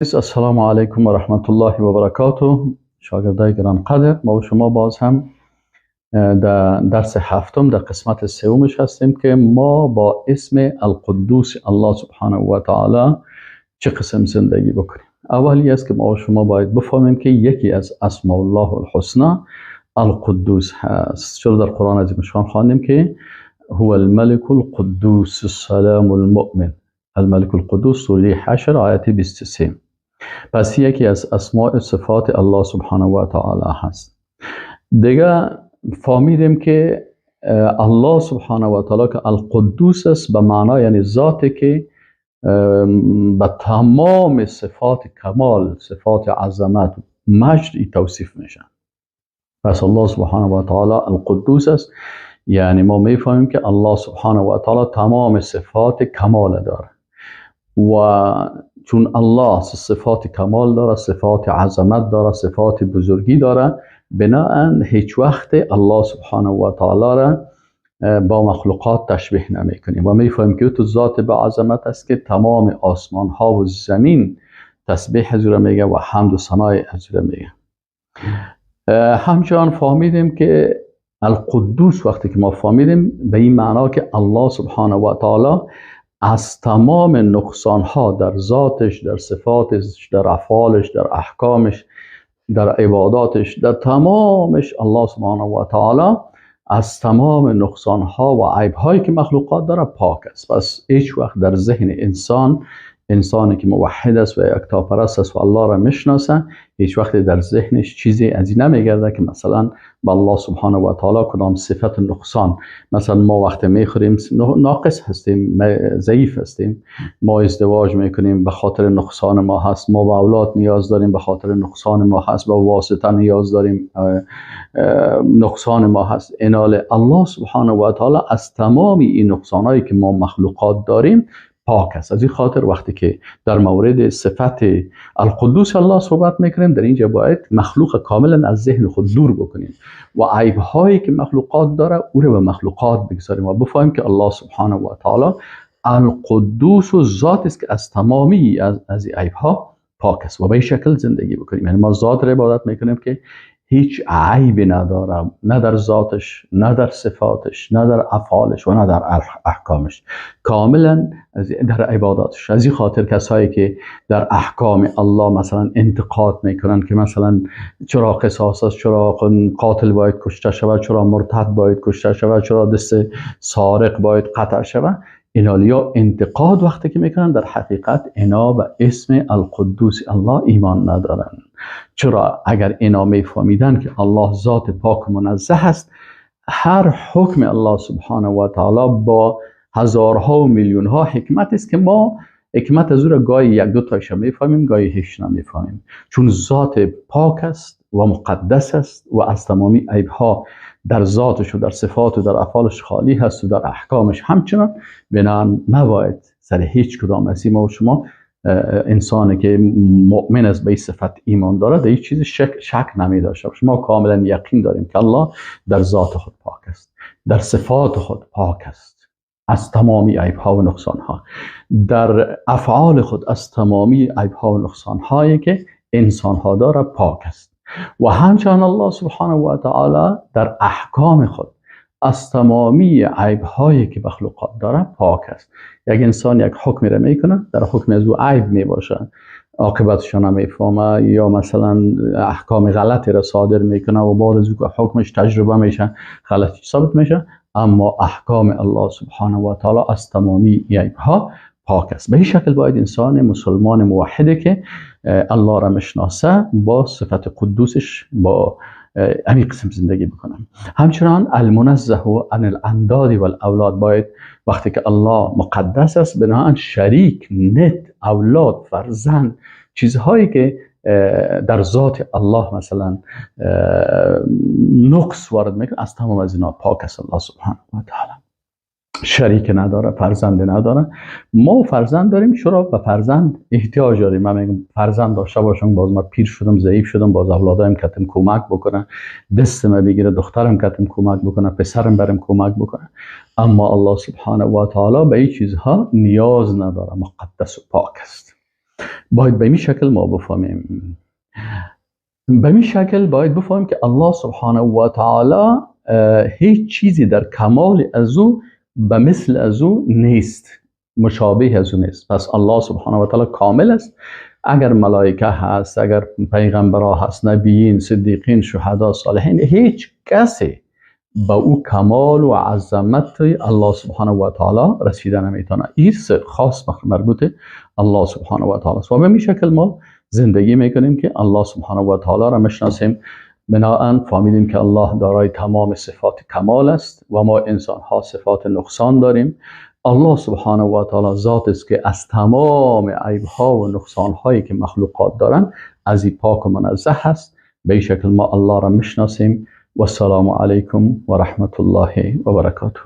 السلام علیکم و رحمت الله و برکاته. شاگردای گرانقدر، ما و شما باز هم در درس هفتم در قسمت سومش هستیم که ما با اسم القدوس الله سبحانه و تعالی چه قسم زندگی بکنیم. اولی است که ما و شما باید بفهمیم که یکی از اسماء الله الحسنا القدوس هست. چرا در قرآن عظیم شان خواندیم که هو الملك القدوس السلام المؤمن. الملك القدوس سوره حشر آیت 23. پس یکی از اسماء صفات الله سبحانه و تعالی هست. دیگه فهمیدیم که الله سبحانه و تعالی که القدوس است به معنای یعنی ذاتی که به تمام صفات کمال، صفات عظمت مجد توصیف میشن. پس الله سبحانه و تعالی القدوس است، یعنی ما میفهمیم که الله سبحانه و تعالی تمام صفات کمال داره و چون الله صفات کمال داره، صفات عظمت داره، صفات بزرگی داره، بناهن هیچ وقت الله سبحانه و تعالی را با مخلوقات تشبیه نمی کنیم و میفهمیم که تو ذات به عظمت است که تمام آسمان ها و زمین تسبیح از او میگه و حمد و ثنای از او میگه. همچنان فهمیدیم که القدوس وقتی که ما فهمیدیم به این معنا که الله سبحانه و تعالی از تمام نقصان ها در ذاتش، در صفاتش، در افعالش، در احکامش، در عباداتش، در تمامش الله سبحانه و تعالی از تمام نقصان ها و عیب هایی که مخلوقات داره پاک است. پس هیچ وقت در ذهن انسانی که موحد است و یکتاپرست است و الله را میشناسه، هیچ وقت در ذهنش چیزی از این نمیگرده که مثلا با الله سبحانه و تعالی کدام صفت نقصان، مثلا ما وقت میخوریم ناقص هستیم، ضعیف هستیم، ما ازدواج میکنیم به خاطر نقصان ما هست، ما به اولاد نیاز داریم به خاطر نقصان ما هست، به واسطه نیاز داریم نقصان ما هست. اینال الله سبحانه و تعالی از تمام این نقصانایی که ما مخلوقات داریم پاک است. از این خاطر وقتی که در مورد صفت القدوس الله صحبت میکنیم، در اینجا باید مخلوق کاملا از ذهن خود دور بکنیم و عیب هایی که مخلوقات داره او رو به مخلوقات بگذاریم و بفهمیم که الله سبحانه و تعالی القدوس و ذات است که از تمامی از عیب ها پاک است و به این شکل زندگی بکنیم. یعنی ما ذات رو عبادت میکنیم که هیچ عیبی نداره، نه در ذاتش، نه در صفاتش، نه در افعالش و نه در احکامش، کاملا در عباداتش. از این خاطر کسایی که در احکام الله مثلا انتقاد میکنن که مثلا چرا قصاص است، چرا قاتل باید کشته شود، چرا مرتد باید کشته شود، چرا دست سارق باید قطع شود، اینالیا انتقاد وقتی که میکنن در حقیقت اینا به اسم القدوس الله ایمان ندارن. چرا؟ اگر اینا میفهمیدن که الله ذات پاک منزه است، هر حکم الله سبحانه و تعالی با هزارها و میلیون ها حکمت است که ما حکمت از او را گاهی یک دو تایش میفهمیم، گاهی هیچ نمیفهمیم، چون ذات پاک است و مقدس است و از تمامی عیب ها در ذاتش و در صفات و در افعالش خالی هست و در احکامش همچنان. بنابراین نباید سر هیچ کدام از ما و شما انسانی که مؤمن است به این صفت ایمان داره در هیچ چیز شک نمی داشته باشه. ما کاملا یقین داریم که الله در ذات خود پاک است، در صفات خود پاک است از تمامی عیب ها و نقصان ها، در افعال خود از تمامی عیب ها و نقصان هایی که انسان ها داره پاک است و همچنان الله سبحانه و تعالی در احکام خود از تمامی عیب هایی که مخلوقات داره پاک است. یک انسان یک حکمی را میکنه، در حکم از او عیب میباشه، عاقبتش نمیفهمه یا مثلا احکام غلطی را صادر میکنه و بعد از او حکمش تجربه میشه غلطی ثابت میشه، اما احکام الله سبحانه و تعالی از تمامی عیب ها پاک است. به این شکل باید انسان مسلمان موحده که الله را مشناسه با صفت قدوسش با همین قسم زندگی بکنم. همچنان المنزه عن الانداد و الاولاد، باید وقتی که الله مقدس است بناهن شریک، ند، اولاد، فرزند، چیزهایی که در ذات الله مثلا نقص وارد میکنه، از تمام از اینا پاک است الله سبحانه و تعالی. شریک نداره، فرزند نداره. ما فرزند داریم، چرا به فرزند احتیاج داریم. من میگم فرزند داشته باشم، باز من پیر شدم، ضعیف شدم، باز اولادایم کتم کمک بکنه، دستم بگیره، دخترم کتم کمک بکنه، پسرم برم کمک بکنه. اما الله سبحانه و تعالی به این چیزها نیاز نداره، مقدس و پاک است. باید به این شکل ما بفهمیم. به این شکل باید بفهمیم که الله سبحانه و تعالی هیچ چیزی در کمال از او به مثل از او نیست، مشابه از او نیست. پس الله سبحانه و تعالی کامل است. اگر ملائکه هست، اگر پیغمبرها هست، نبیین، صدیقین، شهدا، صالحین، هیچ کسی به او کمال و عظمت الله سبحانه و تعالی رسیدن نمیتونه. این خاص مربوط الله سبحانه و تعالی است. و به این شکل ما زندگی میکنیم که الله سبحانه و تعالی را میشناسیم. بنابراین فهمیدیم که الله دارای تمام صفات کمال است و ما انسان ها صفات نقصان داریم. الله سبحانه و تعالی ذات است که از تمام عیب ها و نقصان هایی که مخلوقات دارن از این پاک و منزه است. به این شکل ما الله را میشناسیم. و السلام علیکم و رحمت الله و برکاته.